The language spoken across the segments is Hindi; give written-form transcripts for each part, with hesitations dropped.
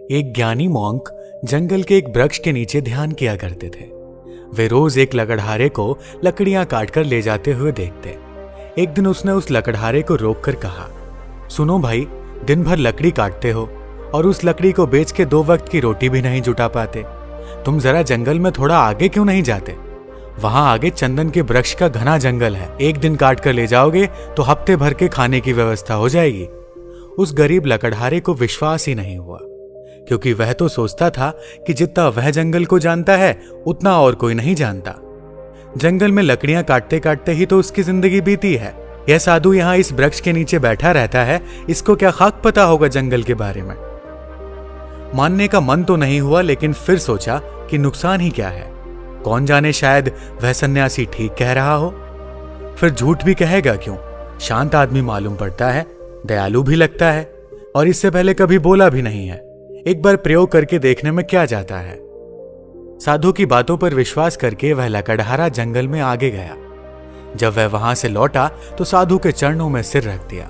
एक ज्ञानी मॉन्क जंगल के एक वृक्ष के नीचे ध्यान किया करते थे। वे रोज एक लकड़हारे को लकड़ियां काटकर ले जाते हुए देखते। एक दिन उसने उस लकड़हारे को रोककर कहा, सुनो भाई, दिन भर लकड़ी काटते हो और उस लकड़ी को बेच के 2 वक्त की रोटी भी नहीं जुटा पाते। तुम जरा जंगल में थोड़ा आगे क्यों नहीं जाते? वहां आगे चंदन के वृक्ष का घना जंगल है। एक दिन काट कर ले जाओगे तो हफ्ते भर के खाने की व्यवस्था हो जाएगी। उस गरीब लकड़हारे को विश्वास ही नहीं हुआ, क्योंकि वह तो सोचता था कि जितना वह जंगल को जानता है उतना और कोई नहीं जानता। जंगल में लकड़ियां काटते काटते ही तो उसकी जिंदगी बीती है। यह साधु यहाँ इस वृक्ष के नीचे बैठा रहता है, इसको क्या खाक पता होगा जंगल के बारे में। मानने का मन तो नहीं हुआ, लेकिन फिर सोचा कि नुकसान ही क्या है। कौन जाने, शायद वह सन्यासी ठीक कह रहा हो। फिर झूठ भी कहेगा क्यों? शांत आदमी मालूम पड़ता है, दयालु भी लगता है, और इससे पहले कभी बोला भी नहीं है। एक बार प्रयोग करके देखने में क्या जाता है। साधु की बातों पर विश्वास करके वह लकड़हारा जंगल में आगे गया। जब वह वहां से लौटा तो साधु के चरणों में सिर रख दिया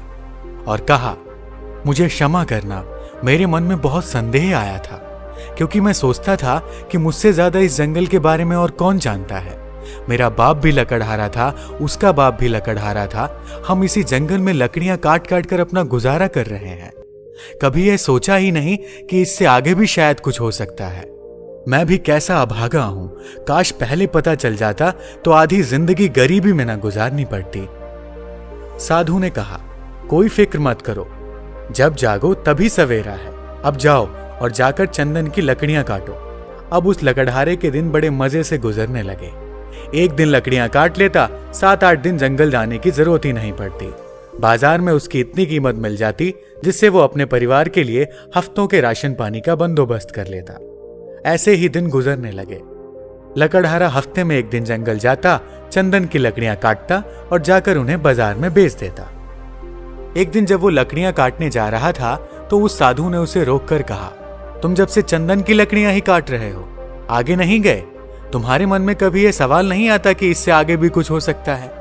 और कहा, मुझे क्षमा करना, मेरे मन में बहुत संदेह आया था, क्योंकि मैं सोचता था कि मुझसे ज्यादा इस जंगल के बारे में और कौन जानता है। मेरा बाप भी लकड़हारा था, उसका बाप भी लकड़हारा था। हम इसी जंगल में लकड़ियां काट काट कर अपना गुजारा कर रहे हैं। कभी यह सोचा ही नहीं कि इससे आगे भी शायद कुछ हो सकता है। मैं भी कैसा अभागा हूं। काश पहले पता चल जाता तो आधी जिंदगी गरीबी में न गुजारनी पड़ती। साधु ने कहा, कोई फिक्र मत करो, जब जागो तभी सवेरा है। अब जाओ और जाकर चंदन की लकड़ियां काटो। अब उस लकड़हारे के दिन बड़े मजे से गुजरने लगे। एक दिन लकड़ियां काट लेता, 7-8 दिन जंगल जाने की जरूरत ही नहीं पड़ती। बाजार में उसकी इतनी कीमत मिल जाती जिससे वो अपने परिवार के लिए हफ्तों के राशन पानी का बंदोबस्त कर लेता। ऐसे ही दिन गुजरने लगे। लकड़हारा हफ्ते में एक दिन जंगल जाता, चंदन की लकड़ियां काटता और जाकर उन्हें बाजार में बेच देता। एक दिन जब वो लकड़ियां काटने जा रहा था तो उस साधु ने उसे रोककर कहा, तुम जब से चंदन की लकड़ियां ही काट रहे हो, आगे नहीं गए? तुम्हारे मन में कभी यह सवाल नहीं आता कि इससे आगे भी कुछ हो सकता है?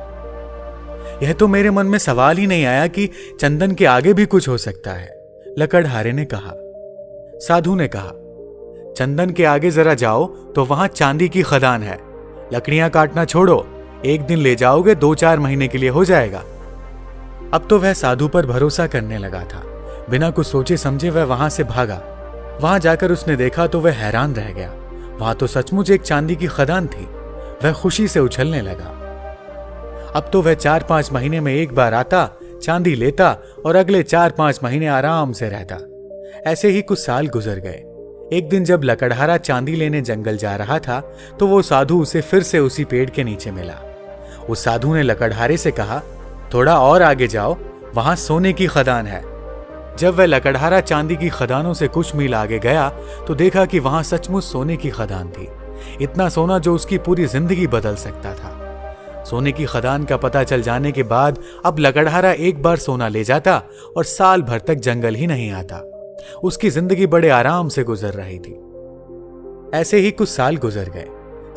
यह तो मेरे मन में सवाल ही नहीं आया कि चंदन के आगे भी कुछ हो सकता है, लकड़हारे ने कहा। साधु ने कहा, चंदन के आगे जरा जाओ तो वहां चांदी की खदान है। लकड़ियां काटना छोड़ो, एक दिन ले जाओगे, 2-4 महीने के लिए हो जाएगा। अब तो वह साधु पर भरोसा करने लगा था। बिना कुछ सोचे समझे वह वहां से भागा। वहां जाकर उसने देखा तो वह हैरान रह गया। वहां तो सचमुच एक चांदी की खदान थी। वह खुशी से उछलने लगा। अब तो वह 4-5 महीने में एक बार आता, चांदी लेता और अगले 4-5 महीने आराम से रहता। ऐसे ही कुछ साल गुजर गए। एक दिन जब लकड़हारा चांदी लेने जंगल जा रहा था तो वो साधु उसे फिर से उसी पेड़ के नीचे मिला। उस साधु ने लकड़हारे से कहा, थोड़ा और आगे जाओ, वहां सोने की खदान है। जब वह लकड़हारा चांदी की खदानों से कुछ मील आगे गया तो देखा कि वहां सचमुच सोने की खदान थी। इतना सोना जो उसकी पूरी जिंदगी बदल सकता था। सोने की खदान का पता चल जाने के बाद अब लकड़हारा एक बार सोना ले जाता और साल भर तक जंगल ही नहीं आता। उसकी जिंदगी बड़े आराम से गुजर रही थी। ऐसे ही कुछ साल गुजर गए।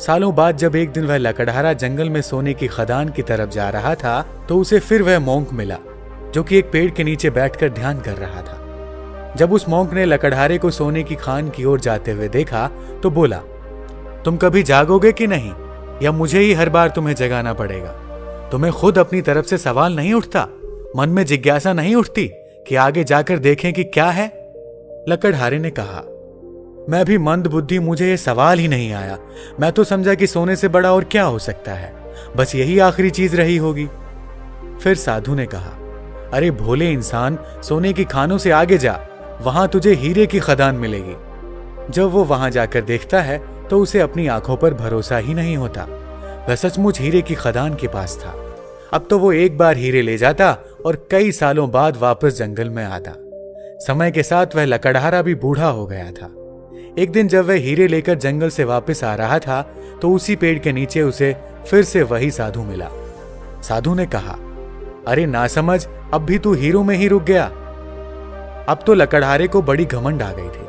सालों बाद जब एक दिन वह लकड़हारा जंगल में सोने की खदान की तरफ जा रहा था तो उसे फिर वह मॉन्क मिला, जो कि एक पेड़ के नीचे बैठकर ध्यान कर रहा था। जब उस मॉन्क ने लकड़हारे को सोने की खान की ओर जाते हुए देखा तो बोला, तुम कभी जागोगे कि नहीं, या मुझे ही हर बार तुम्हें जगाना पड़ेगा? तुम्हें खुद अपनी तरफ से सवाल नहीं उठता? मन में जिज्ञासा नहीं उठती कि आगे जाकर देखें कि क्या है? लकड़हारे ने कहा, मैं भी मंद बुद्धि, मुझे ये सवाल ही नहीं आया। मैं तो समझा कि सोने से बड़ा और क्या हो सकता है, बस यही आखिरी चीज रही होगी। फिर साधु ने कहा, अरे भोले इंसान, सोने की खानों से आगे जा, वहां तुझे हीरे की खदान मिलेगी। जब वो वहां जाकर देखता है तो उसे अपनी आंखों पर भरोसा ही नहीं होता। वह सचमुच हीरे की खदान के पास था। अब तो वो एक बार हीरे ले जाता और कई सालों बाद वापस जंगल में आता। समय के साथ वह लकड़हारा भी बूढ़ा हो गया था। एक दिन जब वह हीरे लेकर जंगल से वापस आ रहा था तो उसी पेड़ के नीचे उसे फिर से वही साधु मिला। साधु ने कहा, अरे नासमझ, अब भी तू हीरों में ही रुक गया। अब तो लकड़हारे को बड़ी घमंड आ गई थी,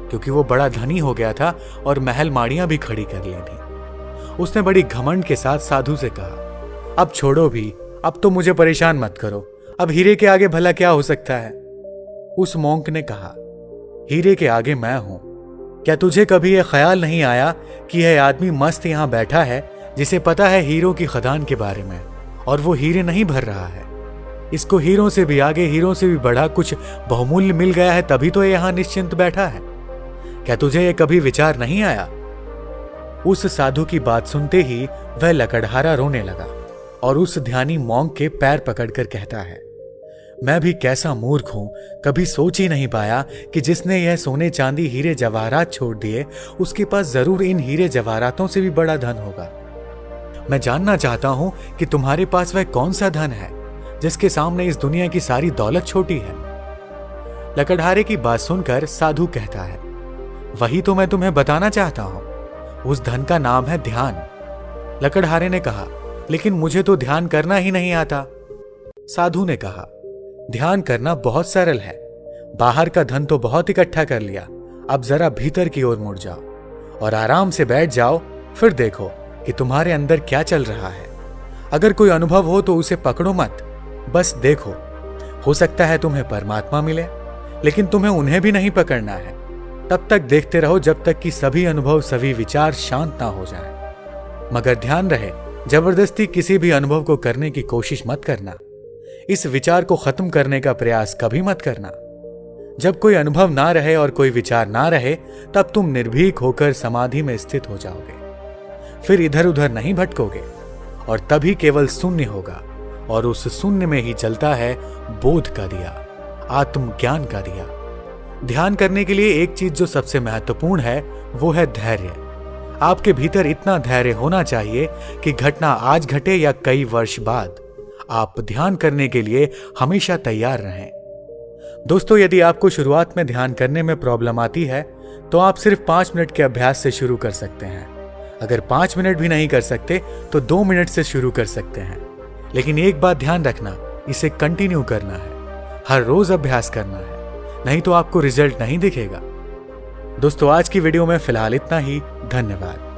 क्योंकि वो बड़ा धनी हो गया था और महल माड़ियां भी खड़ी कर ली थी। उसने बड़ी घमंड के साथ साधु से कहा, अब छोड़ो भी, अब तो मुझे परेशान मत करो। अब हीरे के आगे भला क्या हो सकता है? उस मॉन्क ने कहा, हीरे के आगे मैं हूं। क्या तुझे कभी यह ख्याल नहीं आया कि यह आदमी मस्त यहां बैठा है जिसे पता है हीरों की खदान के बारे में, और वो हीरे नहीं भर रहा है। इसको हीरों से भी आगे, हीरों से भी बड़ा कुछ बहुमूल्य मिल गया है, तभी तो यहां निश्चिंत बैठा है। क्या तुझे यह कभी विचार नहीं आया? उस साधु की बात सुनते ही वह लकड़हारा रोने लगा और उस ध्यानी मॉन्क के पैर पकड़कर कहता है, मैं भी कैसा मूर्ख हूं, कभी सोच ही नहीं पाया कि जिसने यह सोने चांदी हीरे जवाहरात छोड़ दिए उसके पास जरूर इन हीरे जवाहरातों से भी बड़ा धन होगा। मैं जानना चाहता हूं कि तुम्हारे पास वह कौन सा धन है जिसके सामने इस दुनिया की सारी दौलत छोटी है। लकड़हारे की बात सुनकर साधु कहता है, वही तो मैं तुम्हें बताना चाहता हूं, उस धन का नाम है ध्यान। लकड़हारे ने कहा, लेकिन मुझे तो ध्यान करना ही नहीं आता। साधु ने कहा, ध्यान करना बहुत सरल है। बाहर का धन तो बहुत इकट्ठा कर लिया, अब जरा भीतर की ओर मुड़ जाओ और आराम से बैठ जाओ, फिर देखो कि तुम्हारे अंदर क्या चल रहा है। अगर कोई अनुभव हो तो उसे पकड़ो मत, बस देखो। हो सकता है तुम्हें परमात्मा मिले, लेकिन तुम्हें उन्हें भी नहीं पकड़ना है। तब तक देखते रहो जब तक कि सभी अनुभव, सभी विचार शांत ना हो जाएं। मगर ध्यान रहे, जबरदस्ती किसी भी अनुभव को करने की कोशिश मत करना। इस विचार को खत्म करने का प्रयास कभी मत करना। जब कोई अनुभव ना रहे और कोई विचार ना रहे, तब तुम निर्भीक होकर समाधि में स्थित हो जाओगे। फिर इधर उधर नहीं भटकोगे और तभी केवल शून्य होगा, और उस शून्य में ही जलता है बोध का दिया, आत्मज्ञान का दिया। ध्यान करने के लिए एक चीज जो सबसे महत्वपूर्ण है वो है धैर्य। आपके भीतर इतना धैर्य होना चाहिए कि घटना आज घटे या कई वर्ष बाद, आप ध्यान करने के लिए हमेशा तैयार रहें। दोस्तों, यदि आपको शुरुआत में ध्यान करने में प्रॉब्लम आती है तो आप सिर्फ 5 मिनट के अभ्यास से शुरू कर सकते हैं। अगर 5 मिनट भी नहीं कर सकते तो 2 मिनट से शुरू कर सकते हैं। लेकिन एक बात ध्यान रखना, इसे कंटिन्यू करना है, हर रोज अभ्यास करना है, नहीं तो आपको रिजल्ट नहीं दिखेगा। दोस्तों, आज की वीडियो में फिलहाल इतना ही। धन्यवाद।